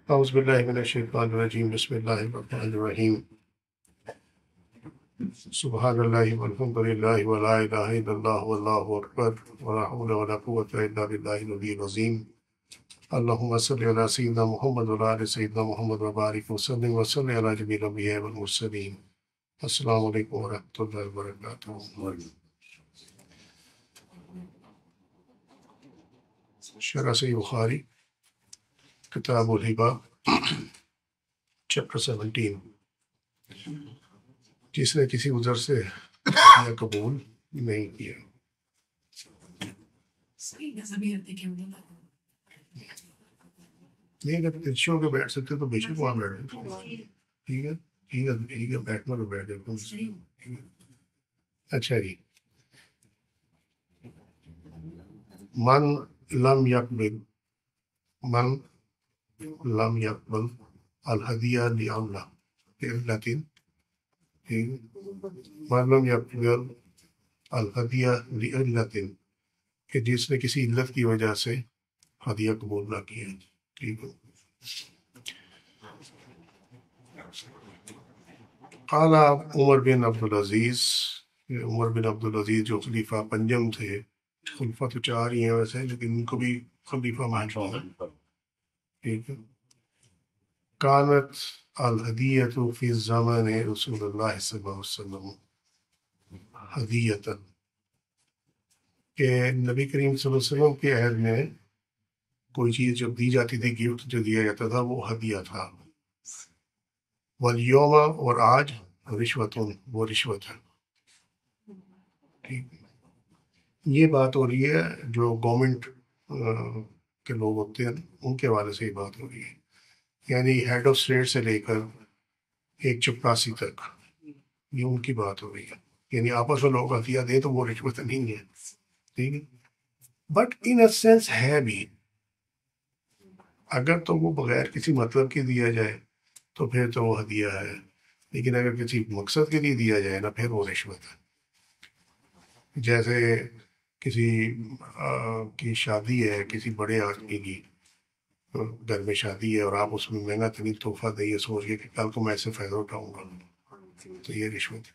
اعوذ باللہ من الشیطان الرجیم بسم اللہ الرحمن الرحیم سبحان اللہ والحمد للہ ولا الہ الا اللہ واللہ اکبر ولا حول ولا قوۃ الا باللہ العلی العظیم اللہم صلی علی سیدنا محمد وعلی آل سیدنا محمد وبارک وسلم وصلی علی جمیع الانبیاء والمرسلین۔ السلام علیکم ورحمۃ اللہ وبرکاتہ۔ شرح صحیح بخاری کتاب الہبہ چیپٹر 17، جس نے کسی عذر سے یا قبول نہیں کیا۔ نہیں اگر ترچیوں کے بیٹھ سکتے تو بے شک وہاں بیٹھ جائے۔ ٹھیک ہے ٹھیک ہے بیٹھنا تو بیٹھ جائے۔ اچھا جی، من لم یقبل الہدیہ لعلہ من لم یقبل الہدیہ لعلۃ، کہ جس نے کسی علت کی وجہ سے ہدیہ قبول نہ کیا۔ ٹھیک ہے۔ قال عمر بن عبدالعزیز، عمر بن عبدالعزیز جو خلیفہ پنجم تھے، خلیفہ تو چار ہی ہیں ویسے لیکن ان کو بھی خلیفہ مانتے ہیں۔ ٹھیک ہے۔ کانت الہدیۃ فی زمان رسول اللہ صلی اللہ علیہ وسلم ہدیۃ، کہ نبی کریم صلی اللہ علیہ وسلم کے عہد میں کوئی چیز جب دی جاتی تھی، گفٹ جو دیا جاتا تھا وہ ہدیہ تھا۔ والیوم، اور آج رشوت، وہ رشوت ہے۔ ٹھیک ہے۔ یہ بات ہو رہی ہے جو گورنمنٹ کے لوگ ہوتے ہیں ان کے حوالے سے یہ بات ہو رہی ہے، یعنی ہیڈ آف اسٹیٹ سے لے کر ایک چپراسی تک، یہ ان کی بات ہو رہی ہے۔ یعنی آپس میں لوگ ہدیہ دیں تو وہ رشوت نہیں ہے۔ ٹھیک ہے۔ بٹ ان اے سینس ہے بھی، اگر تو وہ بغیر کسی مطلب کے دیا جائے تو پھر تو وہ ہدیہ ہے، لیکن اگر کسی مقصد کے لیے دیا جائے نا پھر وہ رشوت ہے۔ جیسے کسی کی شادی ہے، کسی بڑے آدمی کی گھر میں شادی ہے اور آپ اس میں مہنگا ترین تحفہ دیں یہ سوچ کے کہ کل کو میں اس سے فائدہ اٹھاؤں گا، تو یہ رشوت ہے۔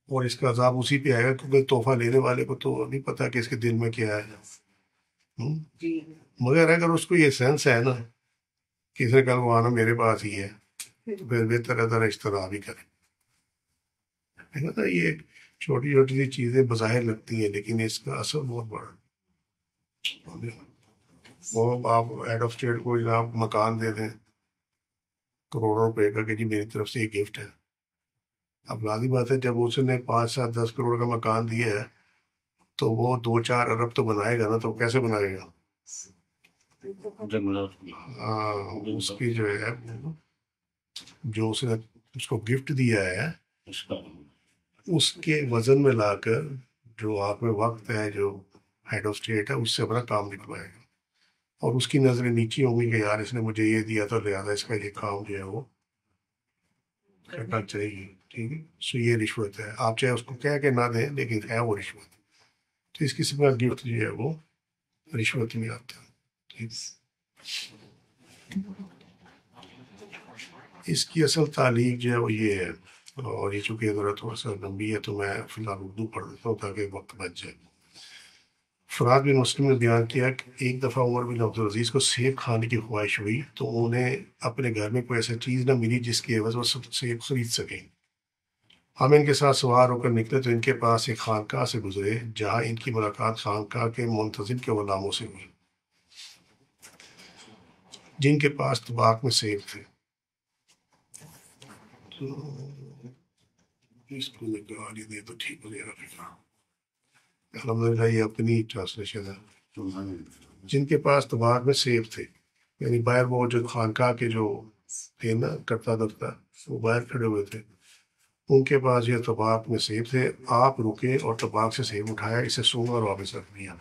اور اس کا عذاب اسی پہ آئے گا کیونکہ تحفہ لینے والے کو تو نہیں پتا کہ اس کے دل میں کیا ہے۔ مگر اگر اس کو یہ سینس ہے نا کہ اس نے کل کو آنا میرے پاس ہی ہے تو پھر بہتر ہے ذرا اشترا بھی کریں۔ یہ چھوٹی چھوٹی سی چیزیں بظاہر لگتی ہیں لیکن اس کا اثر بہت بڑا۔ وہ آپ ہیڈ آف اسٹیٹ کو جناب مکان دے دیں کروڑوں روپے کا کہ جی میری طرف سے یہ گفٹ ہے، اب لازمی بات ہے جب اس نے 5 7 10 کروڑ کا مکان دیا ہے تو وہ 2 4 ارب تو بنائے گا نا، تو کیسے بنائے گا؟ اس کی جو ہے جو اس نے اس کو گفٹ دیا ہے اس کے وزن میں لا کر جو آپ میں وقت ہے جو ہیڈ آف اسٹیٹ ہے اس سے اپنا کام نکلوائے گا، اور اس کی نظریں نیچی ہوں گی کہ یار اس نے مجھے یہ دیا تو لہٰذا اس کا یہ کام جو ہے وہ کرنا چاہیے۔ ٹھیک ہے۔ سو یہ رشوت ہے، آپ چاہے اس کو کہہ کے نہ دیں لیکن ہے وہ رشوت۔ تو اس قسم کا گفٹ جو ہے وہ رشوت میں آتا ہے۔ ٹھیک۔ اس کی اصل تعلیق جو ہے وہ یہ ہے، اور یہ چونکہ ذرا تھوڑا سا لمبی ہے تو میں فی الحال اردو پڑھ دیتا ہوں تاکہ وقت بچ جائے۔ فرات بن مسلم نے بیان کیا کہ ایک دفعہ عمر بن عبدالعزیز کو سیب کھانے کی خواہش ہوئی تو انہیں اپنے گھر میں کوئی ایسا چیز نہ ملی جس کی عوض وہ سیب خرید سکیں۔ ہم ان کے ساتھ سوار ہو کر نکلے تو ان کے پاس ایک خانقاہ سے گزرے جہاں ان کی ملاقات خانقاہ کے منتظم کے غلاموں سے ہوئی جن کے پاس طباق میں سیب تھے۔ تو اس کو نکال دے تو ٹھیک ہو جائے گا۔ الحمدللہ یہ اپنی ٹرانسلیشن ہے۔ جن کے پاس طباق میں سیب تھے، یعنی باہر وہ جو خانقاہ کے جو تھے نا کرتا دفتر وہ باہر کھڑے ہوئے تھے، ان کے پاس یہ طباق میں سیب تھے۔ آپ رکے اور طباق سے سیب اٹھایا، اسے سونگا اور واپس رکھ دیا۔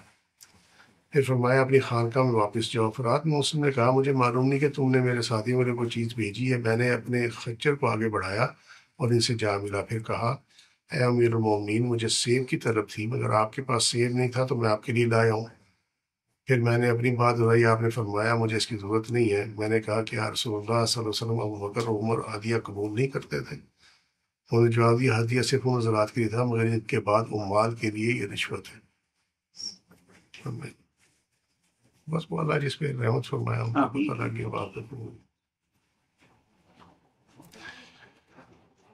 پھر فرمایا اپنی خانقاہ میں واپس جاؤ۔ فرات میں مسلم نے کہا مجھے معلوم نہیں کہ تم نے میرے ساتھی میرے کوئی چیز بھیجی ہے۔ میں نے اپنے خچر کو آگے بڑھایا اور ان سے جا ملا، پھر کہا اے امیر المومنین مجھے سیب کی طلب تھی مگر آپ کے پاس سیب نہیں تھا تو میں آپ کے لیے لایا ہوں۔ پھر میں نے اپنی بات دہرائی، آپ نے فرمایا مجھے اس کی ضرورت نہیں ہے. میں نے کہا کہ یا رسول اللہ صلی اللہ علیہ وسلم ابو بکر اور عمر ہدیہ قبول نہیں کرتے تھے؟ انہوں نے جواب دیا ہدیہ صرف ان حضرات کے لیے تھا، مگر ان کے بعد اموال کے لیے یہ رشوت ہے. بس وہ اللہ جس پہ رحمت فرمایا ان کو پتہ لگ گیا بات.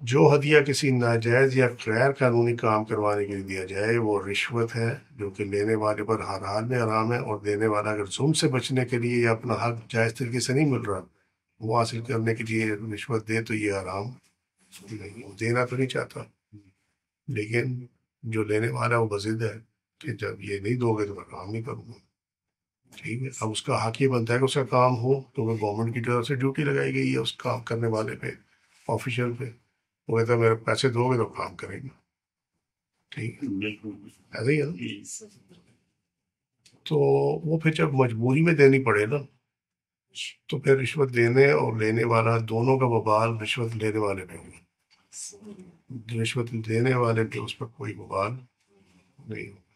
جو ہدیہ کسی ناجائز یا غیر قانونی کام کروانے کے لیے دیا جائے وہ رشوت ہے، جو کہ لینے والے پر ہر حال میں حرام ہے، اور دینے والا اگر ظلم سے بچنے کے لیے یا اپنا حق جائز طریقے سے نہیں مل رہا وہ حاصل کرنے کے لیے رشوت دے تو یہ حرام نہیں. وہ دینا تو نہیں چاہتا، لیکن جو لینے والا وہ بضد ہے کہ جب یہ نہیں دو گے تو میں کام نہیں کروں گا. ٹھیک ہے، اب اس کا حق یہ بنتا ہے کہ اس کا کام ہو، تو وہ گورنمنٹ کی طرف سے ڈیوٹی لگائی گئی ہے اس کام کرنے والے پہ، آفیشل پہ. وہ کہتا ہے میرے پیسے دو گے تو کام کریں گے. ٹھیک ہے، ایسا ہی ہے نا. تو وہ پھر جب مجبوری میں دینی پڑے نا تو پھر رشوت دینے اور لینے والا دونوں کا وبال رشوت لینے والے پہ ہوگا. رشوت دینے والے پہ اس پر کوئی وبال نہیں ہوگا.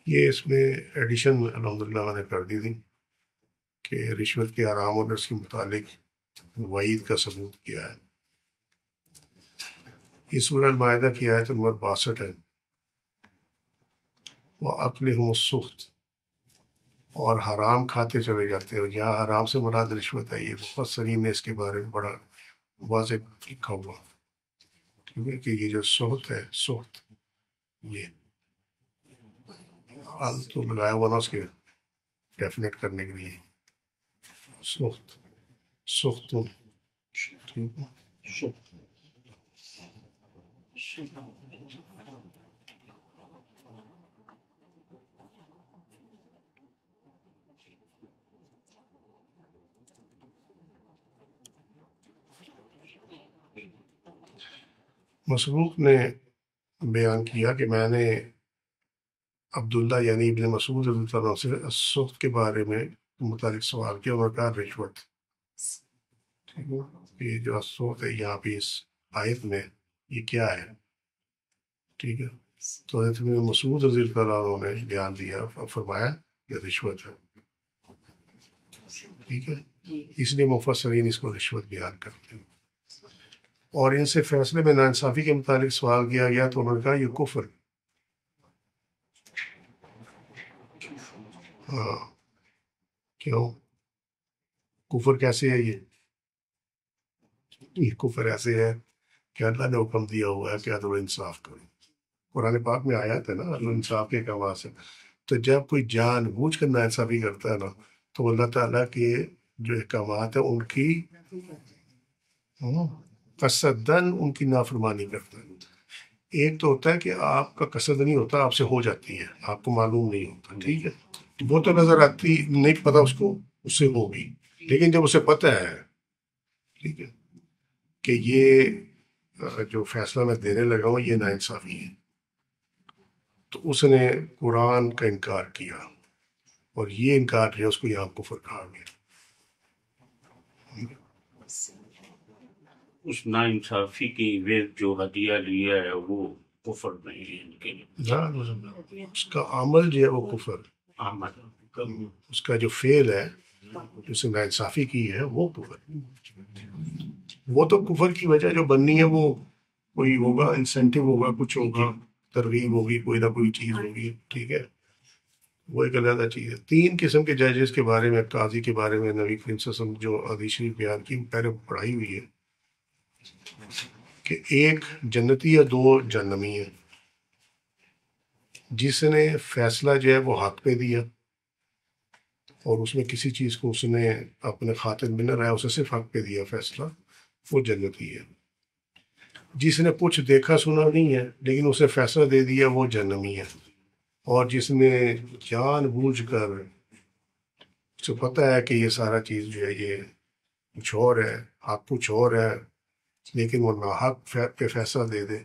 یہ اس میں ایڈیشن الحمدللہ میں نے کر دی تھی کہ رشوت کے حرام اور اس کے متعلق وعید کا ثبوت کیا ہے. یہ سورہ المائدہ کی آیت نمبر 62 ہے. وَأَكْلِهُمُ السُّحْتُ، اور حرام کھاتے چلے جاتے ہیں. یہاں حرام سے مراد رشوت ہے. یہ مفسرین نے اس کے بارے میں بڑا واضح لکھا ہوا، کیونکہ یہ جو سحت ہے، سحت یہ حال تو لگایا ہوا نا اس کے ڈیفینیٹ کرنے کے لیے. سحت سحت ٹھیک ہے. مسروق نے بیان کیا کہ میں نے عبداللہ یعنی ابن مسعود رضی اللہ عنہ سے سخت کے بارے میں متعلق سوال کیا. انہوں نے کہا رشوت. ٹھیک ہے، یہ جو سخت ہے یہاں پہ اس آیت میں یہ کیا ہے؟ ٹھیک ہے، تو حضرت ابن مسعود رضی اللہ عنہ نے بیان دیا، فرمایا کہ رشوت ہے. ٹھیک ہے، اس لیے مفسرین اس کو رشوت بیان کرتے ہیں. اور ان سے فیصلے میں ناانصافی کے متعلق سوال کیا گیا تو انہوں نے کہا یہ کفر. ہاں، کیوں کفر کیسے ہے؟ یہ کفر ایسے ہے کہ اللہ نے حکم دیا ہوا ہے کہ عدل و انصاف کرو. قرآن پاک میں آیات ہے نا عدل و انصاف کے احکامات سے. تو جب کوئی جان بوجھ کر ناانصافی کرتا ہے نا تو اللہ تعالیٰ کے جو احکامات ہیں ان کی قصدن ان کی نافرمانی کرتا ہے. ایک تو ہوتا ہے کہ آپ کا قصد نہیں ہوتا، آپ سے ہو جاتی ہے، آپ کو معلوم نہیں ہوتا. ٹھیک ہے، وہ تو نظر آتی نہیں، پتہ اس کو اس سے ہوگی. لیکن جب اسے پتہ ہے ٹھیک ہے کہ یہ جو فیصلہ میں دینے لگا ہوں یہ ناانصافی ہے، تو اس نے قرآن کا انکار کیا، اور یہ انکار جو ہے اس کو یہاں کفر کہا گیا. اس ناانصافی کی وجہ جو ہدیہ لیا ہے وہ کفر نہیں ہے ان کے لیے. اس کا عمل جو ہے وہ کفر، عمل اس کا جو فعل ہے جس نے ناانصافی کی ہے وہ کفر. وہ تو کفر کی وجہ جو بننی ہے وہ کوئی ہوگا، انسینٹیو ہوگا، کچھ ہوگا، ترغیب ہوگی، کوئی نہ کوئی چیز ہوگی. ٹھیک ہے، وہ ایک علیحدہ چیز ہے. 3 قسم کے ججز کے بارے میں، قاضی کے بارے میں نبی کریم صلی اللہ علیہ وسلم جو حدیث شریف بیان کی پہلے پڑھائی ہوئی ہے کہ ایک جنتی یا 2 جہنمی ہیں. جس نے فیصلہ جو ہے وہ حق پہ دیا اور اس میں کسی چیز کو اس نے اپنے خاطر میں نہ رہا، اسے صرف حق پہ دیا فیصلہ، وہ جنتی ہے. جس نے کچھ دیکھا سنا نہیں ہے لیکن اسے فیصلہ دے دیا وہ جہنمی ہے. اور جس نے جان بوجھ کر اسے پتہ ہے کہ یہ سارا چیز جو ہے یہ کچھ اور ہے، حق کچھ اور ہے، لیکن وہ ناحق پہ فیصلہ دے دے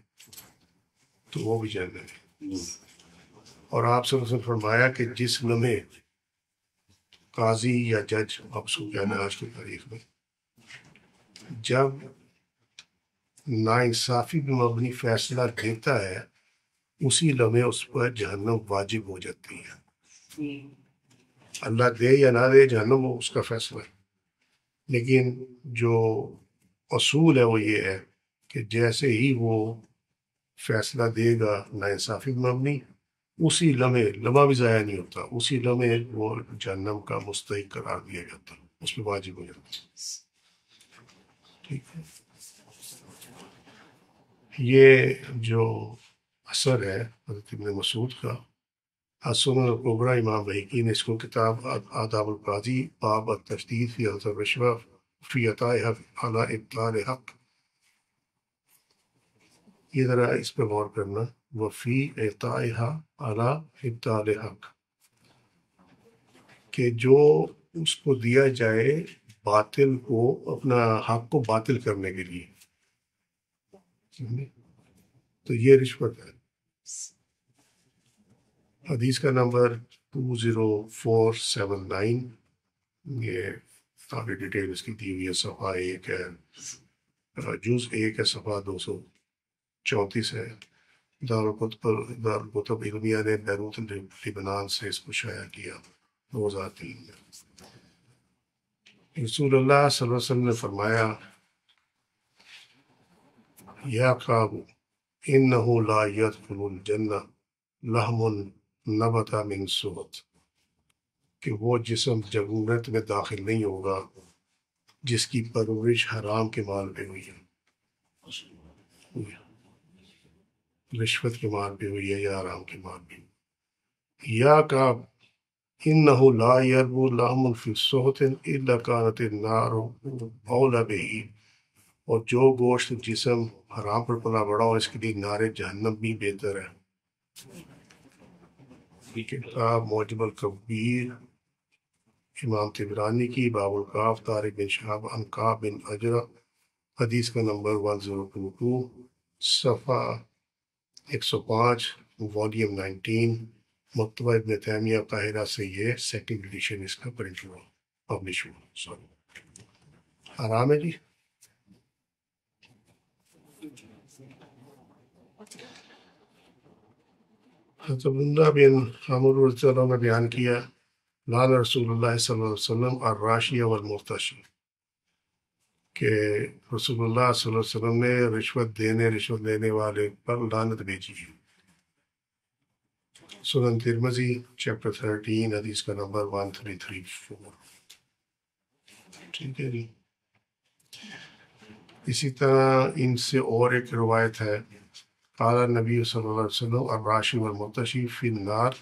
تو وہ بھی جہنمی ہے. اور آپ صلی اللہ علیہ وسلم فرمایا کہ جس لمحے قاضی یا جج، آپ اس کو کہنا ہے آج کی تاریخ میں، جب ناانصافی پہ مبنی فیصلہ دیتا ہے اسی لمحے اس پر جہنم واجب ہو جاتی ہے. اللہ دے یا نہ دے جہنم، وہ اس کا فیصلہ ہے. لیکن جو اصول ہے وہ یہ ہے کہ جیسے ہی وہ فیصلہ دے گا ناانصافی پر مبنی، اسی لمحہ بھی ضائع نہیں ہوتا، اسی لمحے وہ جہنم کا مستحق قرار دیا جاتا، اس پہ واجب ہو جاتا. ٹھیک ہے. یہ جو اثر ہے حضرت ابن مسعود کا، السنن الکبریٰ، امام بہقی نے اس کو کتاب آداب القاضی باب التشدید فی حد الرشوہ فی عطاء علی ابطال حق. یہ ذرا اس پہ غور کرنا، وفی عطائها علی ابطال حق، کہ جو اس کو دیا جائے باطل کو، اپنا حق کو باطل کرنے کے لیے. تو یہ رشوت ہے. حدیث کا نمبر 20479، یہ کافی ڈیٹیل اس کی دی ہوئی ہے. صفحہ 1 ہے، جز 1 ہے، صفحہ 234 ہے. دارالکتب علمیہ نے بیروت لبنان سے اس کو شائع کیا 2003 میں. رسول اللہ صلی اللہ علیہ وسلم نے فرمایا، یا کعب انہ لا یدخل الجنہ لحم نبت من سحت، کہ وہ جسم جنت میں داخل نہیں ہوگا جس کی پرورش حرام کے مال پہ ہوئی ہے، رشوت کے مال پہ ہوئی ہے یا حرام کے مال پہ. یا کعب انہ لا یربو لحم فی سحت الا کانت النار اولی بہ، اور جو گوشت جسم حرام پر پلا بڑا ہو اس کے لیے نار جہنم بھی بہتر ہے. کتاب معجم الکبیر امام طبرانی کی، باب الکاف طارق بن شہاب عن کعب بن عجرہ، حدیث کا نمبر 1022، صفحہ 105، والیوم 19، مکتبہ ابن تیمیہ قاہرہ سے یہ سیکنڈ ایڈیشن اس کا پرنٹ ہوا، پبلش ہوا. سوری، حرام ہے جی. حضرت عبداللہ بن عمرو رضی اللہ عنہ نے بیان کیا، لعن رسول اللہ صلی اللہ علیہ وسلم الراشی والمرتشی، کہ رسول اللہ صلی اللہ علیہ وسلم نے رشوت لینے والے پر لعنت بھیجی. سنن ترمذی چیپٹر 13 حدیث کا نمبر 1334. ٹھیک ہے جی. اسی طرح ان سے اور ایک روایت ہے، قال نبی صلی اللہ علیہ وسلم الراشی والمرتشی فی النار،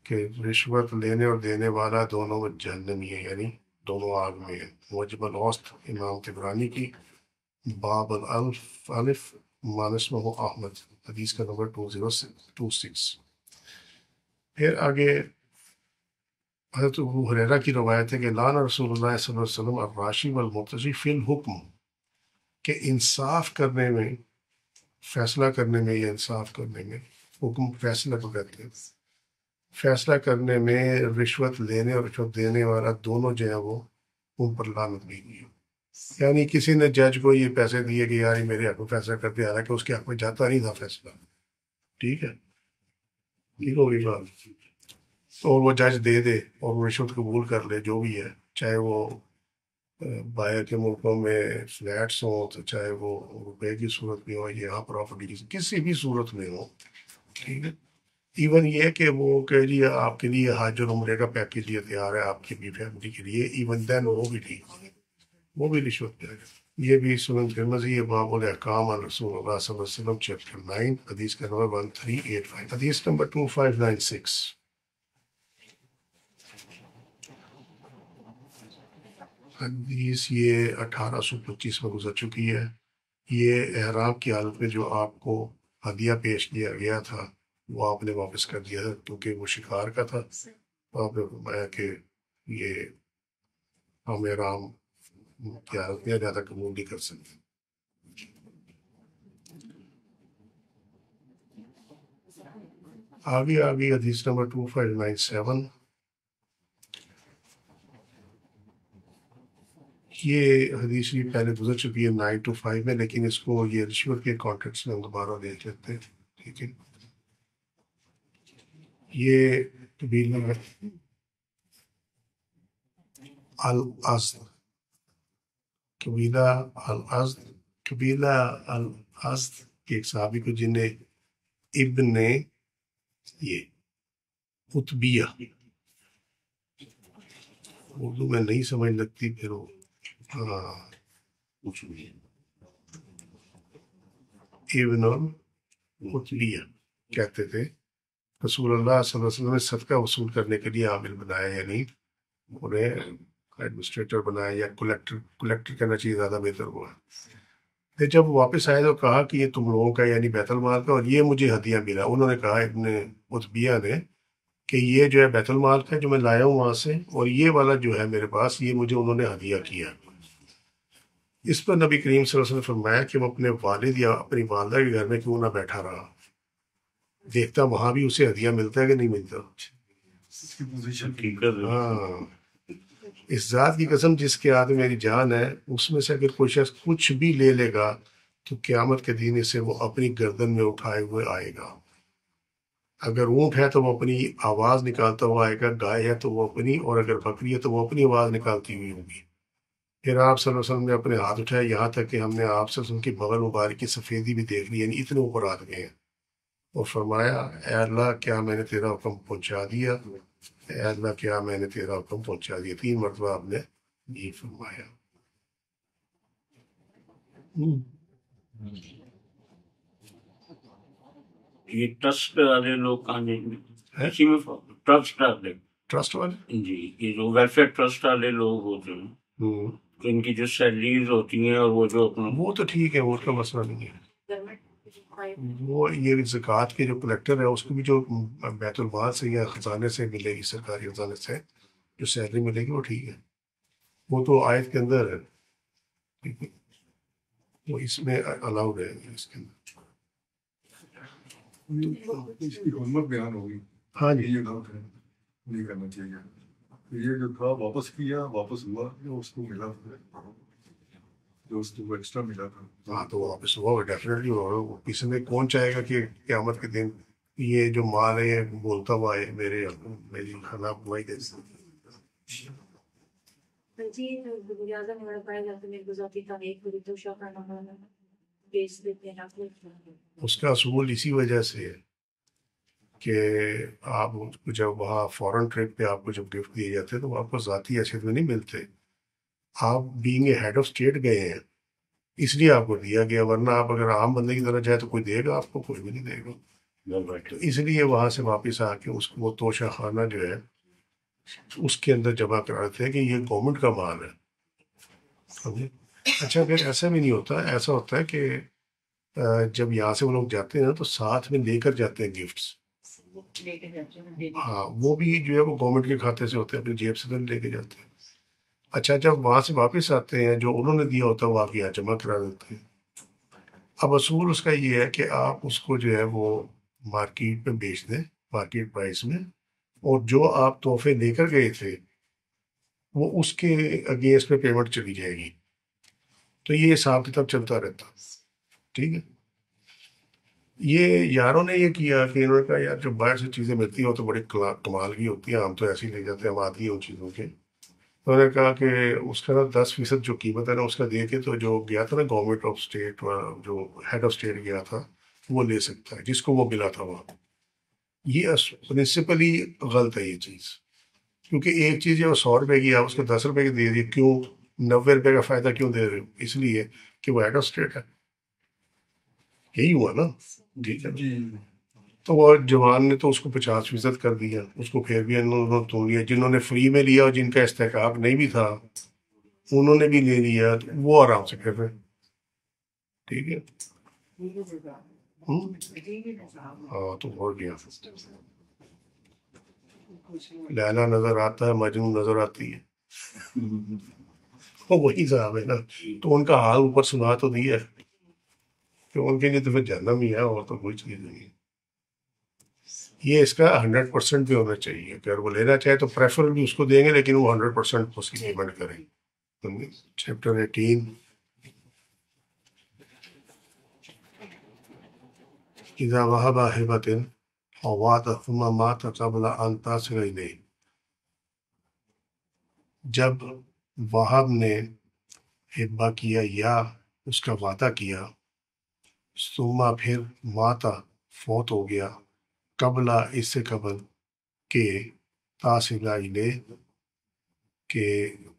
کہ رشوت لینے اور دینے والا دونوں جہنمی ہیں، یعنی دونوں آگ میں ہیں. معجم الاوسط امام طبرانی کی، باب الف ما اسمہ احمد، حدیث کا نمبر 2026. پھر آگے حضرت ابو ہریرہ کی روایت ہے کہ لعن رسول اللہ صلی اللہ علیہ وسلم الراشی والمرتشی فی الحکم، کہ انصاف کرنے میں، فیصلہ کرنے میں، یا انصاف کرنے میں، حکم فیصلہ کو کہتے ہیں، فیصلہ کرنے میں رشوت لینے اور رشوت دینے والا دونوں جو ہیں وہ ان پر لعنت بھی ہے. یعنی کسی نے جج کو یہ پیسے دیے کہ یار یہ میرے حق میں فیصلہ کرتے، حالانکہ اس کے حق میں جاتا نہیں تھا فیصلہ. ٹھیک ہے، ٹھیک ہوگی بات. اور وہ جج دے دے اور وہ رشوت قبول کر لے، جو بھی ہے، چاہے وہ باہر کے ملکوں میں فلیٹس ہوں، تو چاہے وہ روپے کی صورت میں ہو، یہاں پراپرٹی کسی بھی صورت میں ہو. ٹھیک ہے. ایون یہ کہ وہ کہ جی آپ کے لیے حج اور عمرے کا پیکیج یہ تیار ہے آپ کی بھی فیملی کے لیے، ایون دین وہ بھی ٹھیک، وہ بھی رشوت پہ ہے. یہ بھی سنن ترمذی ہے، باب الاحکام عن رسول اللہ صلی اللہ علیہ وسلم چیپٹر 9، حدیث کا نمبر 1385. حدیث نمبر 2596. حدیث یہ 1825 میں گزر چکی ہے. یہ احرام کی حالت میں جو آپ کو ہدیہ پیش کیا گیا تھا وہ آپ نے واپس کر دیا تھا، کیونکہ وہ شکار کا تھا. آپ نے فرمایا کہ یہ ہم احرام کی حالت میں زیادہ قبول نہیں کر سکتے. آگے حدیث نمبر 2597. یہ حدیث بھی پہلے گزر چکی ہے 925 میں، لیکن اس کو یہ رشوت کے کانٹیکس میں ہم دوبارہ دیکھ لیتے ہیں. ٹھیک ہے. یہ قبیلہ الازد، قبیلہ الازد، قبیلہ الازد کے ایک صحابی کو جنہیں ابن یہ اتبیہ، اردو میں نہیں سمجھ لگتی پھر وہ کچھ بھی ابن اتبیہ کہتے تھے، رسول اللہ صلی اللہ علیہ وسلم نے صدقہ وصول کرنے کے لیے عامل بنایا، یعنی انہیں ایڈمنسٹریٹر بنایا، یا کلیکٹر کہنا چاہیے، زیادہ بہتر ہوا۔ پھر جب واپس آئے تو کہا کہ یہ تم لوگوں کا یعنی بیت المال کا، اور یہ مجھے ہدیہ ملا۔ انہوں نے کہا ابن اتبیہ نے کہ یہ جو ہے بیت المال کا جو میں لایا ہوں وہاں سے، اور یہ والا جو ہے میرے پاس، یہ مجھے انہوں نے ہدیہ کیا۔ اس پر نبی کریم صلی اللہ علیہ وسلم نے فرمایا کہ وہ اپنے والد یا اپنی والدہ کے گھر میں کیوں نہ بیٹھا رہا، دیکھتا وہاں بھی اسے ہدیہ ملتا ہے کہ نہیں ملتا۔ حقیقت ہے۔ ہاں، اس ذات کی قسم جس کے ہاتھ میں میری جان ہے، اس میں سے اگر کوئی شخص کچھ بھی لے لے گا تو قیامت کے دن اسے وہ اپنی گردن میں اٹھائے ہوئے آئے گا۔ اگر اونٹ ہے تو وہ اپنی آواز نکالتا ہوا آئے گا، گائے ہے تو وہ اپنی، اور اگر بکری ہے تو وہ اپنی آواز نکالتی ہوئی ہوگی۔ پھر آپ صلی اللہ علیہ وسلم نے اپنے ہاتھ اٹھائے، یہاں تک کہ ہم نے آپ سے ان کی بغل مبارک کی سفیدی بھی دیکھ لی، یعنی اتنے اوپر آ گئے ہیں، اور فرمایا اے اللہ کیا میں نے تیرا حکم پہنچا دیا، اے اللہ کیا میں نے تیرا حکم پہنچا دیا۔ 3 مرتبہ آپ نے یہ فرمایا۔ یہ ٹرسٹ والے لوگ کہاں جائیں گے؟ اسی میں ٹرسٹ والے، ٹرسٹ والے، جی، یہ جو ویلفیئر ٹرسٹ والے لوگ ہوتے ہیں، تو ان کی جو سیلریز ہوتی ہیں اور وہ جو اپنا، وہ تو ٹھیک ہے، وہ اس کا مسئلہ نہیں ہے۔ وہ یہ زکوٰۃ کے جو کلیکٹر ہے اس کو بھی جو بیت المال سے یا خزانے سے ملے گی، سرکاری خزانے سے جو سیلری ملے گی وہ ٹھیک ہے، وہ تو آیت کے اندر ہے، ٹھیک ہے، وہ اس میں الاؤڈ ہے اس کے اندر۔ اس کی حکومت بیان ہوگی، ہاں جی، یہ غلط ہے، نہیں کرنا چاہیے۔ یہ جو تھا واپس کیا، واپس ہوا، جو اس کو ملا تھا، جو اس کو ایکسٹرا ملا تھا، ہاں تو واپس ہوا، ڈیفینیٹلی ہوا۔ کسی میں کون چاہے گا کہ قیامت کے دن یہ جو مال ہے یہ بولتا ہوا ہے میری خلا بوائی دے۔ اس کا اصول اسی وجہ سے ہے کہ آپ کو جب وہاں فورن ٹرپ پہ آپ کو جب گفٹ دیے جاتے ہیں تو وہ آپ کو ذاتی حیثیت میں نہیں ملتے، آپ being a head of state گئے ہیں اس لیے آپ کو دیا گیا، ورنہ آپ اگر عام بندے کی طرح جائے تو کوئی دے گا آپ کو؟ کوئی بھی نہیں دے گا۔ تو اس لیے وہاں سے واپس آ کے اس کو وہ توشہ خانہ جو ہے اس کے اندر جمع کراتے ہیں کہ یہ گورنمنٹ کا مال ہے۔ اچھا، پھر ایسا بھی نہیں ہوتا، ایسا ہوتا ہے کہ جب یہاں سے وہ لوگ جاتے ہیں تو ساتھ میں لے کر جاتے ہیں گفٹس، ہاں وہ بھی جو ہے وہ گورنمنٹ کے کھاتے سے ہوتے ہیں، اپنی جیب سے تو لے کے جاتے ہیں۔ اچھا، جب وہاں سے واپس آتے ہیں جو انہوں نے دیا ہوتا ہے وہ آپ یہاں جمع کرا دیتے ہیں۔ اب اصول اس کا یہ ہے کہ آپ اس کو جو ہے وہ مارکیٹ میں بیچ دیں، مارکیٹ پرائس میں، اور جو آپ تحفے لے کر گئے تھے وہ اس کے اگینسٹ میں پیمنٹ چلی جائے گی، تو یہ حساب کتاب چلتا رہتا، ٹھیک ہے۔ یہ یاروں نے یہ کیا کہ انہوں نے کہا یار جو باہر سے چیزیں ملتی ہیں وہ تو بڑی کمال کی ہوتی ہیں، ہم تو ایسے ہی لے جاتے ہیں، ہم عادی ہیں ان چیزوں کے۔ انہوں نے کہا کہ اس کا نا 10% جو قیمت ہے نا اس کا دے کے تو جو گیا تھا نا گورنمنٹ آف اسٹیٹ، جو ہیڈ آف اسٹیٹ گیا تھا وہ لے سکتا ہے جس کو وہ ملا تھا وہاں۔ یہ پرنسپلی غلط ہے یہ چیز، کیونکہ ایک چیز جو 100 روپے کی آپ اس کو 10 روپے کی دے دیے، کیوں 90 روپے کا فائدہ کیوں دے رہے ہو؟ اس لیے کہ وہ ہیڈ آف اسٹیٹ ہے، یہی ہوا نا، ٹھیک ہے۔ جی، تو وہ جوان نے تو اس کو 50% کر دیا، اس کو پھر بھی انہوں نے تو لیا، جنہوں نے فری میں لیا اور جن کا استحقاق نہیں بھی تھا انہوں نے بھی لے لیا، تو وہ آرام سے کر رہے، ٹھیک ہے۔ ہاں تو ہو گیا، لیلا نظر آتا ہے، مجنون نظر آتی ہے، وہ وہی صاحب ہے نا۔ تو ان کا حال اوپر سنا تو دیا ہے کہ ان کے لیے تو پھر جہنم ہی ہے، اور تو کوئی چیز نہیں ہے۔ یہ اس کا 100% بھی ہونا چاہیے، اگر وہ لینا چاہے تو پریفر بھی اس کو دیں گے، لیکن وہ 100% اس کی پیمنٹ کریں۔ چیپٹر 18، اذا وهب هبة مات قبل ان تصل الیہ، جب وہب نے ہبہ کیا یا اس کا وعدہ کیا، ثم پھر ماتا فوت ہو گیا، قبل اس سے قبل کہ تصل الیہ، کہ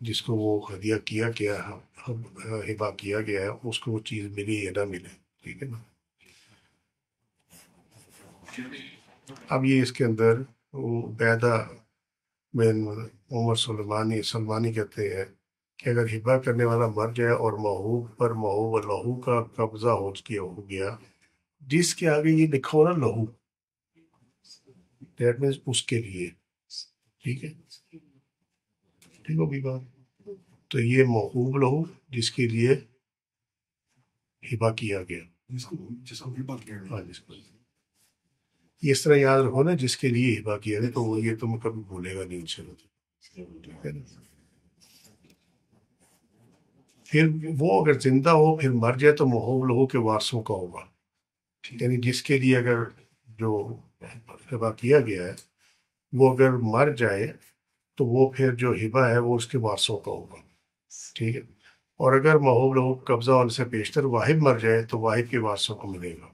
جس کو وہ ہدیہ کیا گیا ہبہ کیا گیا ہے اس کو وہ چیز ملی یا نہ ملے، ٹھیک ہے نا۔ اب یہ اس کے اندر وہ بیدہ بن عمر سلمانی کہتے ہیں کہ اگر ہبہ کرنے والا مر جائے اور موہوب پر موہوب و لہو کا قبضہ ہو گیا، جس کے آگے یہ لکھا ہو نا لہو، دیٹ مینس اس کے لیے، ٹھیک ہے، ٹھیک ہوگی بات۔ تو یہ موہوب لہو جس کے لیے ہبہ کیا گیا، جس کو ہبہ کیا گیا، ہاں جس کو یہ اس طرح یاد رکھو نا، جس کے لیے ہبہ کیا گیا، تو وہ یہ تم کبھی بھولے گا نہیں انشاءاللہ، ٹھیک ہے نا۔ پھر وہ اگر زندہ ہو پھر مر جائے تو موہوب لہو کے وارثوں کا ہوگا، یعنی جس کے لیے اگر جو ہبہ کیا گیا ہے وہ اگر مر جائے تو وہ پھر جو ہبہ ہے وہ اس کے وارثوں کا ہوگا، ٹھیک ہے۔ اور اگر موہوب لہو قبضہ ہونے سے پیشتر واحد مر جائے تو واحد کے وارثوں کو ملے گا،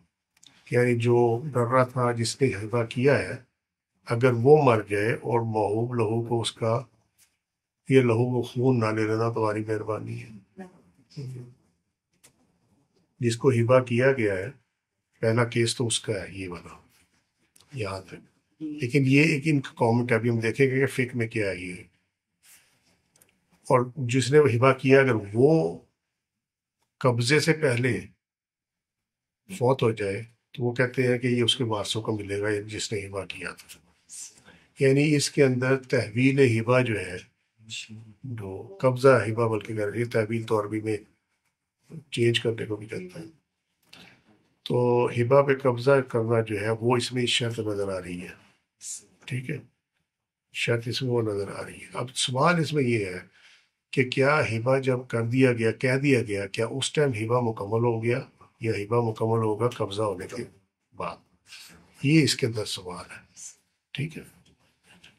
یعنی جو ڈرا تھا جس نے ہبہ کیا ہے اگر وہ مر جائے اور موہوب لہو کو اس کا یہ لہو کو خون نہ لے لینا تمہاری مہربانی ہے۔ جس کو ہبہ کیا گیا ہے پہلا کیس تو اس کا ہے یہ والا یہاں تک، لیکن یہ ایک ان کا کامنٹ ہے، ابھی ہم دیکھیں گے کہ فقہ میں کیا ہے یہ۔ اور جس نے ہبہ کیا اگر وہ قبضے سے پہلے فوت ہو جائے تو وہ کہتے ہیں کہ یہ اس کے وارثوں کو ملے گا جس نے ہبہ کیا تھا، یعنی اس کے اندر تحویل ہبہ جو ہے، جو قبضہ ہبہ بلکہ یہ تحویل تو عربی میں چینج کرنے کو بھی کہتا ہے، تو ہبہ پہ قبضہ کرنا جو ہے وہ اس میں شرط نظر آ رہی ہے، ٹھیک ہے، شرط اس میں وہ نظر آ رہی ہے۔ اب سوال اس میں یہ ہے کہ کیا ہبہ جب کر دیا گیا کہہ دیا گیا کیا اس ٹائم ہبہ مکمل ہو گیا یا ہبہ مکمل ہوگا قبضہ ہونے کے بعد، یہ اس کے اندر سوال ہے، ٹھیک ہے۔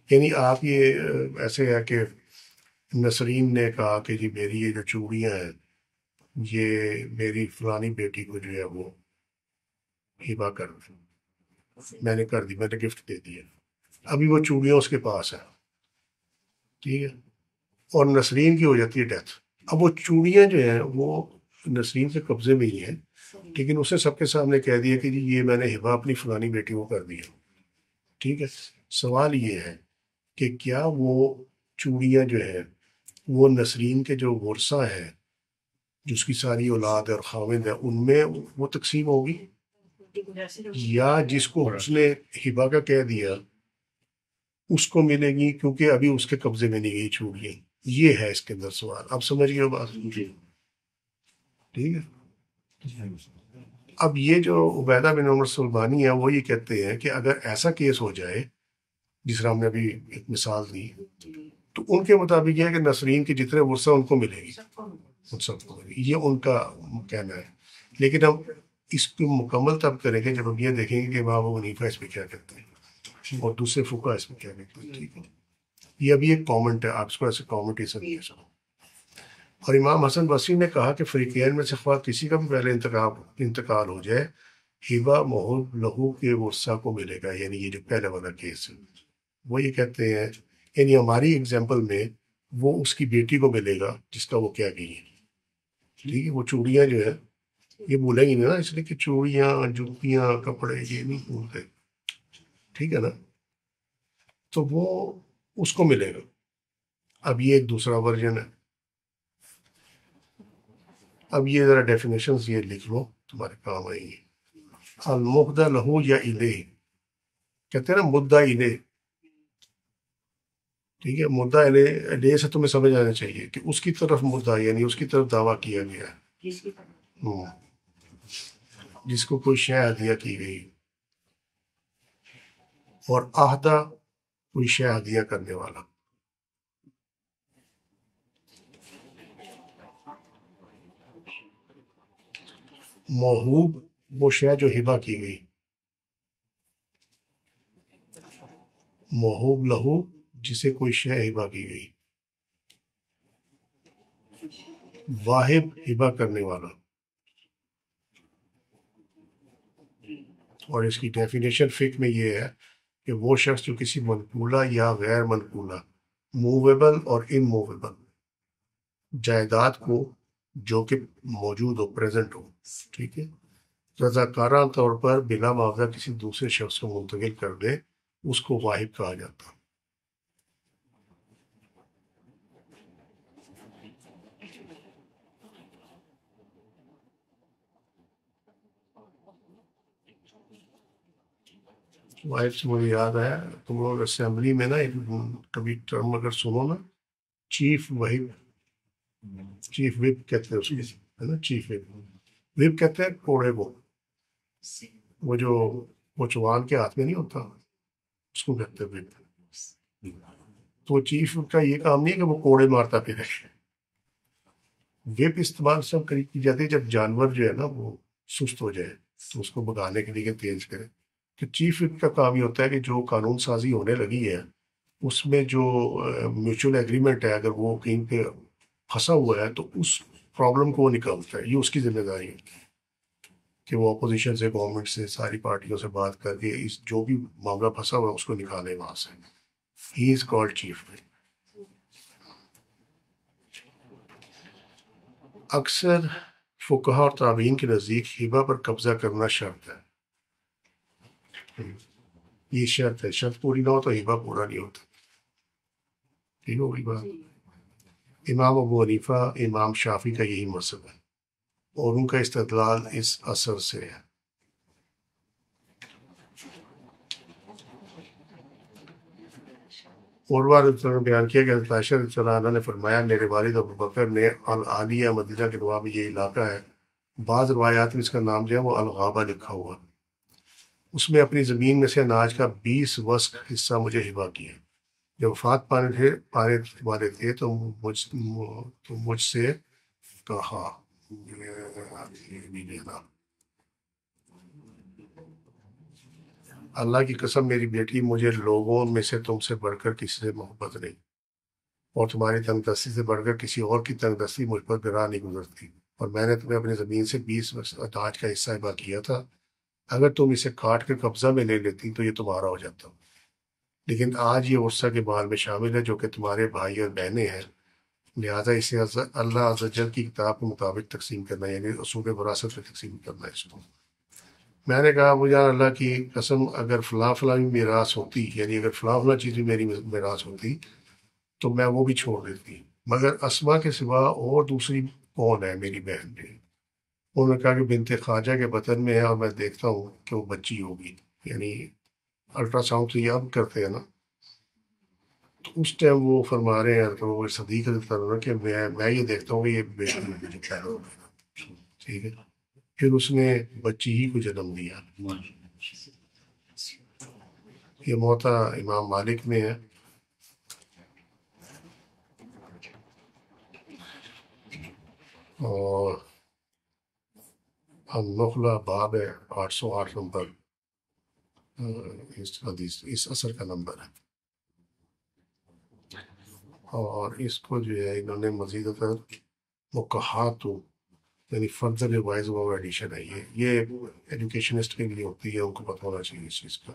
یعنی آپ یہ ایسے ہے کہ نسرین نے کہا کہ جی میری یہ جو چوڑیاں ہیں یہ میری فلانی بیٹی کو جو ہے وہ ہبہ کر دی، میں نے کر دی، میں نے گفٹ دے دیا، ابھی وہ چوڑیاں اس کے پاس ہیں، ٹھیک ہے، اور نسرین کی ہو جاتی ہے ڈیتھ۔ اب وہ چوڑیاں جو ہیں وہ نسرین کے قبضے میں ہی ہیں، لیکن اسے سب کے سامنے کہہ دیا کہ جی یہ میں نے ہبہ اپنی فلانی بیٹی کو کر دیا، ٹھیک ہے۔ سوال یہ ہے کہ کیا وہ چوڑیاں جو ہے وہ نسرین کے جو ورثہ ہیں جس کی ساری اولاد اور خاوند ہے ان میں وہ تقسیم ہوگی، یا جس کو اس نے ہبہ کا کہہ دیا اس کو ملے گی کیونکہ ابھی اس کے قبضے میں نہیں گئی چوڑیاں، یہ ہے اس کے اندر سوال۔ اب سمجھ گئے ہو بات، ٹھیک ہے۔ اب یہ جو عبیدہ بن عمر سلمانی ہے وہ یہ کہتے ہیں کہ اگر ایسا کیس ہو جائے جس طرح ہم نے ابھی ایک مثال دی، تو ان کے مطابق یہ ہے کہ نسرین کے جتنے ورثہ ان کو ملے گی، ان سب کو ملے گی، یہ ان کا کہنا ہے۔ لیکن ہم اس کو مکمل تب کریں گے جب ہم یہ دیکھیں گے کہ امام ابو حنیفہ اس میں کیا کہتے ہیں اور دوسرے فقہا اس میں کیا کہتے ہیں، ٹھیک ہے۔ یہ ابھی ایک کامنٹ ہے، آپ اس کو ایسے کامنٹ ہی سمجھیے سکو۔ اور امام حسن بصری نے کہا کہ فریقین میں سے خواہ کسی کا بھی پہلے انتقال ہو جائے ہبہ موہوب لہو کے ورثہ کو ملے گا، یعنی یہ جو پہلے والا کیس ہے وہ یہ کہتے ہیں، یعنی ہماری اگزامپل میں وہ اس کی بیٹی کو ملے گا جس کا وہ کیا گئی ہے، ٹھیک ہے۔ وہ چوڑیاں جو ہے یہ بھولیں گی نا، اس لیے کہ چوڑیاں جوتیاں کپڑے یہ نہیں بھولتے، ٹھیک ہے نا، تو وہ اس کو ملے گا۔ اب یہ ایک دوسرا ورژن ہے۔ اب یہ ذرا ڈیفینیشنز یہ لکھ لو تمہارے کام آئیں گے۔ المفدى لہو یا الیہ، کہتے ہیں نا مدعا الیہ، ٹھیک ہے، مدعا الیہ سے تمہیں سمجھ آنا چاہیے کہ اس کی طرف مدعا یعنی اس کی طرف دعویٰ کیا گیا ہے، جس کو کوئی شے ہدیہ کی گئی، اور عہدہ کوئی شے ہدیہ کرنے والا۔ موہوب وہ شے جو ہبہ کی گئی، موہوب لہو جسے کوئی شے ہبا کی گئی، واہب ہبا کرنے والا. اور اس کی ڈیفینیشن فقہ میں یہ ہے کہ وہ شخص جو کسی منقولہ یا غیر منقولہ، موویبل اور ان موویبل جائیداد کو جو کہ موجود ہو، پریزنٹ ہو، ٹھیک ہے، رضاکارانہ طور پر بلا معاوضہ کسی دوسرے شخص کو منتقل کر دے، اس کو واہب کہا جاتا. واحد سے مجھے یاد آیا، تم لوگ اسمبلی میں نا ایک کبھی ٹرم اگر سنو نا، چیف وہیب، چیف وپ کہتے ہیں اس کو، ہے نا، چیف وپ. وپ کہتے ہیں کوڑے کو، وہ جو وہ چوان کے ہاتھ میں نہیں ہوتا، اس کو کہتے ہیں وپ. تو چیف کا یہ کام نہیں ہے کہ وہ کوڑے مارتا پھرے. وپ استعمال سب کی جاتی ہے جب جانور جو ہے نا وہ سست ہو جائے تو اس کو بگانے کے لیے تیز کرے. کہ چیف وپ کا کام یہ ہوتا ہے کہ جو قانون سازی ہونے لگی ہے اس میں جو میوچل ایگریمنٹ ہے اگر وہ کہیں پہ پھنسا ہوا ہے تو اس پرابلم کو وہ نکالتا ہے. یہ اس کی ذمہ داری ہے کہ وہ اپوزیشن سے، گورنمنٹ سے، ساری پارٹیوں سے بات کر کے اس جو بھی معاملہ پھنسا ہوا ہے اس کو نکالے وہاں سے. ہی از کالڈ چیف. اکثر فقہا اور تابعین کے نزدیک ہبہ پر قبضہ کرنا شرط ہے. یہ شرط ہے، شرط پوری نہ ہو تو ہبہ پورا نہیں ہوتا. ٹھیک ہو گئی بات. امام ابو حنیفہ، امام شافعی کا یہی مذہب ہے اور ان کا استدلال اس اثر سے ہے. اور بار بیان کیا کہ حضرت عائشہ رضی اللہ عنہ نے فرمایا میرے والد ابو بکر نے العالیہ مدینہ کے نواب یہ علاقہ ہے، بعض روایات میں اس کا نام جو ہے وہ الغابہ لکھا ہوا، اس میں اپنی زمین میں سے اناج کا 20 وسق حصہ مجھے ہبہ کیا. جب وفات پانے والے تھے تو مجھ سے کہا اللہ کی قسم میری بیٹی، مجھے لوگوں میں سے تم سے بڑھ کر کسی سے محبت نہیں، اور تمہاری تنگ دستی سے بڑھ کر کسی اور کی تنگ دستی مجھ پر گراں نہیں گزرتی، اور میں نے تمہیں اپنی زمین سے 20 اناج کا حصہ ہبہ کیا تھا. اگر تم اسے کاٹ کر قبضہ میں لے لیتی تو یہ تمہارا ہو جاتا، لیکن آج یہ ورثہ کے مال میں شامل ہے جو کہ تمہارے بھائی اور بہنیں ہیں، لہٰذا اسے اللہ عز و جل کی کتاب کے مطابق تقسیم کرنا، یعنی اصول وراثت میں تقسیم کرنا ہے اس کو. میں نے کہا ابو جان اللہ کی قسم اگر فلاں فلاں بھی میراث ہوتی، یعنی اگر فلاں فلاں چیز بھی میری میراث ہوتی تو میں وہ بھی چھوڑ دیتی، مگر اسما کے سوا اور دوسری کون ہے میری بہن بھی. انہوں نے کہا کہ بنت خواجہ کے بطن میں ہے اور میں دیکھتا ہوں کہ وہ بچی ہوگی، یعنی الٹرا ساؤنڈ تو یہ اب کرتے ہیں نا. تو اس ٹائم وہ فرما رہے ہیں تو وہ صدیق کہ میں یہ دیکھتا ہوں کہ یہ بیٹی مجھے پیدا ہو گیا. ٹھیک ہے، پھر اس نے بچی ہی کو جنم دیا. یہ موتا امام مالک میں ہے. اور النخلہ باب ہے 808 نمبر، اس حدیث اس اثر کا نمبر ہے. اور اس کو جو ہے انہوں نے مزید اثر مقحات یعنی فردر ریوائز ہوا ایڈیشن ہے. یہ ایجوکیشنسٹ کے لیے ہوتی ہے، ان کو پتہ ہونا چاہیے اس چیز کا.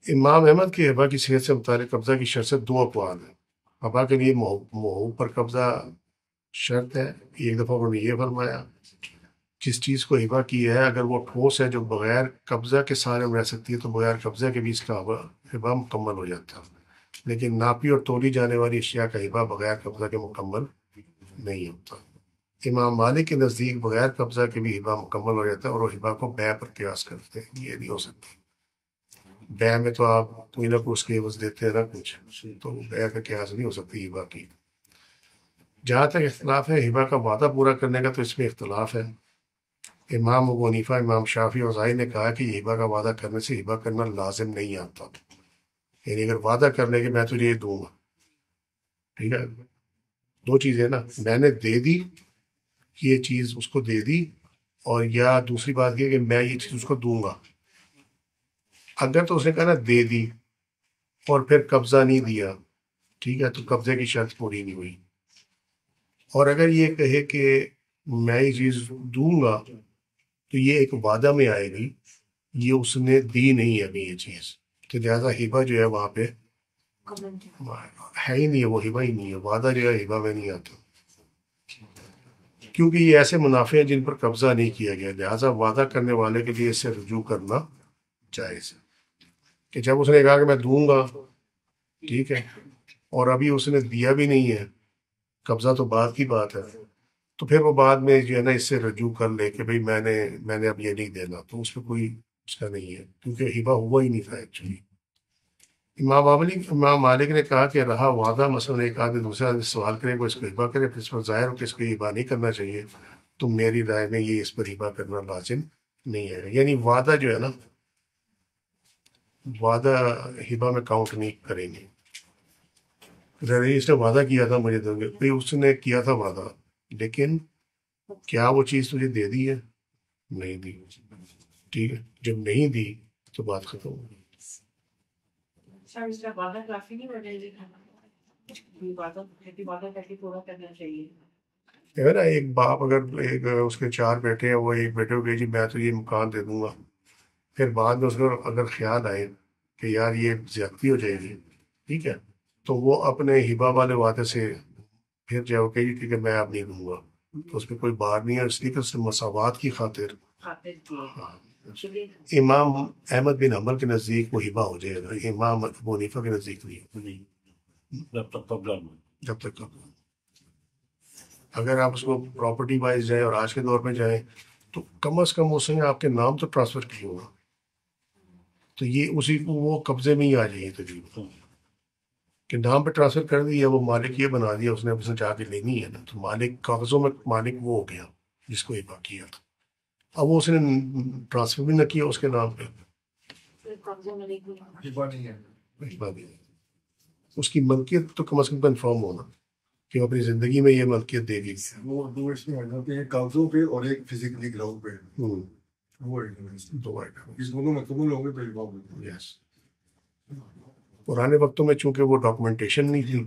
امام احمد کی ہبہ کی صحت سے متعلق قبضہ کی شرط سے 2 اقوال ہیں. ہبہ کے لیے موہوب پر قبضہ شرط ہے. ایک دفعہ انہوں نے یہ فرمایا جس چیز کو ہبہ کی ہے اگر وہ ٹھوس ہے جو بغیر قبضہ کے سارے میں رہ سکتی ہے تو بغیر قبضہ کے بھی اس کا ہبہ مکمل ہو جاتا ہے، لیکن ناپی اور تولی جانے والی اشیاء کا ہبہ بغیر قبضہ کے مکمل نہیں ہوتا. امام مالک کے نزدیک بغیر قبضہ کے بھی ہبہ مکمل ہو جاتا ہے، اور وہ ہبہ کو بیع پر قیاس کرتے ہیں. یہ نہیں ہو سکتی. بیع میں تو آپ کوئی نہ کوئی اس کے عوض دیتے ہیں نا کچھ، تو بیع کا قیاس نہیں ہو سکتی ہبہ کی. جہاں تک اختلاف ہے ہبہ کا وعدہ پورا کرنے کا تو اس میں اختلاف ہے. امام ابو حنیفہ، امام شافعی اور زاہد نے کہا کہ ہبہ کا وعدہ کرنے سے ہبہ کرنا لازم نہیں آتا. یعنی اگر وعدہ کرنے کے میں تجھے یہ دوں گا، ٹھیک ہے، 2 چیزیں نا، میں نے دے دی یہ چیز اس کو دے دی، اور یا دوسری بات یہ کہ میں یہ چیز اس کو دوں گا. اگر تو اس نے کہا نا دے دی اور پھر قبضہ نہیں دیا، ٹھیک ہے، تو قبضے کی شرط پوری نہیں ہوئی. اور اگر یہ کہے کہ میں یہ چیز دوں گا تو یہ ایک وعدہ میں آئے گی، یہ اس نے دی نہیں ابھی یہ چیز، تو لہٰذا ہبہ جو ہے وہاں پہ ہے ہی نہیں ہے، وہ ہبہ ہی نہیں ہے، وعدہ جو ہے ہبہ میں نہیں آتا، کیونکہ یہ ایسے منافع ہیں جن پر قبضہ نہیں کیا گیا. لہٰذا وعدہ کرنے والے کے لیے اس سے رجوع کرنا جائز ہے. کہ جب اس نے کہا کہ میں دوں گا، ٹھیک ہے، اور ابھی اس نے دیا بھی نہیں ہے، قبضہ تو بعد کی بات ہے، تو پھر وہ بعد میں جو ہے نا اس سے رجوع کر لے کہ بھئی میں نے اب یہ نہیں دینا، تو اس پہ کوئی اس کا نہیں ہے، کیونکہ ہبہ ہوا ہی نہیں تھا ایکچولی. امام مالک نے کہا کہ رہا وعدہ، مثلا ایک آدمی دوسرے آدمی سوال کرے کو اس کو ہبہ کرے، پھر اس پر ظاہر ہو کہ اس کو ہبہ نہیں کرنا چاہیے، تو میری رائے میں یہ اس پر ہبہ کرنا لازم نہیں ہے. یعنی وعدہ جو ہے نا، وعدہ ہبہ میں کاؤنٹ نہیں کریں گے. اس نے وعدہ کیا تھا مجھے دیں گے، بھئی اس نے کیا تھا وعدہ، لیکن کیا وہ چیز تجھے دے دی ہے؟ نہیں دی. ٹھیک ہے، جب نہیں دی تو بات ختم ہو گئی. ہے نا، ایک باپ اگر ایک اس کے 4 بیٹے ہیں، وہ ایک بیٹے کو کہ جی میں تو یہ مکان دے دوں گا، پھر بعد میں اس کو اگر خیال آئے کہ یار یہ زیادتی ہو جائے گی، ٹھیک ہے، تو وہ اپنے ہبہ والے وعدے سے پھر جائے کہ جی ٹھیک ہے میں اب نہیں دوں گا، تو اس پہ کوئی بات نہیں ہے، اس لیے کہ اس نے مساوات کی خاطر. ہاں. امام احمد بن حنبل کے نزدیک وہ ہبہ ہو جائے گا، امام ابو حنیفہ کے نزدیک نہیں، جب تک قبضہ نہ. جب تک اگر آپ اس کو پراپرٹی وائز جائیں اور آج کے دور میں جائیں تو کم از کم اس نے آپ کے نام تو ٹرانسفر کیا ہوگا، تو یہ اسی کو وہ قبضے میں ہی آ جائے تقریباً کہ نام پہ ٹرانسفر کر دیا، وہ مالک یہ بنا دیا اس نے جا کے لینی ہے نا، تو مالک کاغذوں میں مالک وہ ہو گیا جس کو ہبہ کیا تھا. اب وہ اس نے ٹرانسفر بھی نہ کیا اس کے نام پہ، ہبہ نہیں ہے. اس کی ملکیت تو کم از کم کنفرم ہونا کہ وہ اپنی زندگی میں یہ ملکیت دے گی. وہ دو اس میں آ جاتے ہیں، کاغذوں پہ اور ایک فزیکلی گراؤنڈ پہ. وہ دو آئٹم. اس دونوں میں قبول ہوں گے تو ہبہ ہوگی. یس. پرانے وقتوں میں چونکہ وہ ڈاکومنٹیشن نہیں تھی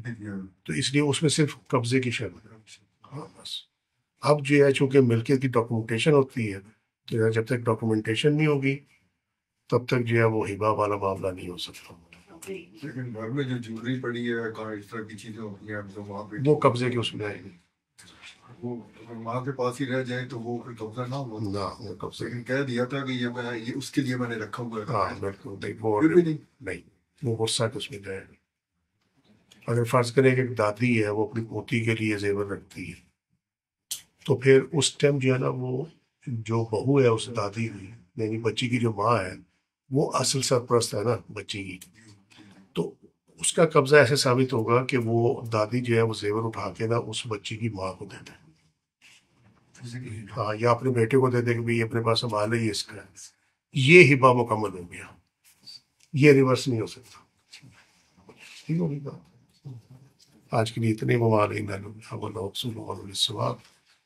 تو اس لیے اس میں صرف قبضے کی شرط ہے. ہاں بس. اب جو ہے چونکہ ملکیت کی ڈاکومنٹیشن ہوتی ہے، تو جب تک ڈاکومنٹیشن نہیں ہوگی تب تک جو ہے وہ ہبہ والا معاملہ نہیں ہو سکتا. لیکن گھر میں جو جویلری پڑی ہے، کہاں اس طرح کی چیزیں ہوتی ہیں تو وہاں پہ وہ قبضے کے اس میں آئے گی. وہ اگر ماں کے پاس ہی رہ جائے تو وہ پھر قبضہ نہ ہو. نہ وہ قبضے. لیکن کہہ دیا تھا کہ یہ اس کے لیے میں نے رکھا ہوا ہے. ہاں بالکل نہیں، وہ پھر بھی نہیں، وہ غصہ اس میں جائے گا. اگر فرض کریں کہ ایک دادی ہے، وہ اپنی پوتی کے لیے زیور رکھتی ہے، تو پھر اس ٹائم جو ہے نا وہ جو بہو ہے اس دادی کی، یعنی بچی کی جو ماں ہے، وہ اصل سرپرست ہے نا بچی کی، تو اس کا قبضہ ایسے ثابت ہوگا کہ وہ دادی جو ہے وہ زیور اٹھا کے نا اس بچی کی ماں کو دے دے. ہاں، یا اپنے بیٹے کو دے دے کہ بھائی اپنے پاس سنبھال ہے، یہ اس کا ہے. یہ ہبہ مکمل ہو گیا، یہ ریورس نہیں ہو سکتا. ٹھیک ہوگی بات. آج کے لیے اتنے ممالک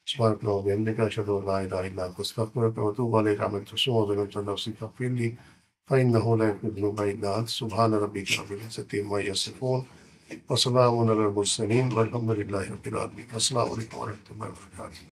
سبحانك اللهم وبحمدك أشهد أن لا إله إلا أنت أستغفرك وأتوب إليك. عملت سوء وظلمت نفسي فاغفر لي فإنه لا يغفر الذنوب إلا أنت. سبحان ربك رب العزة عما يصفون وسلام على المرسلين والحمد لله رب العالمين. السلام عليكم ورحمة الله وبركاته.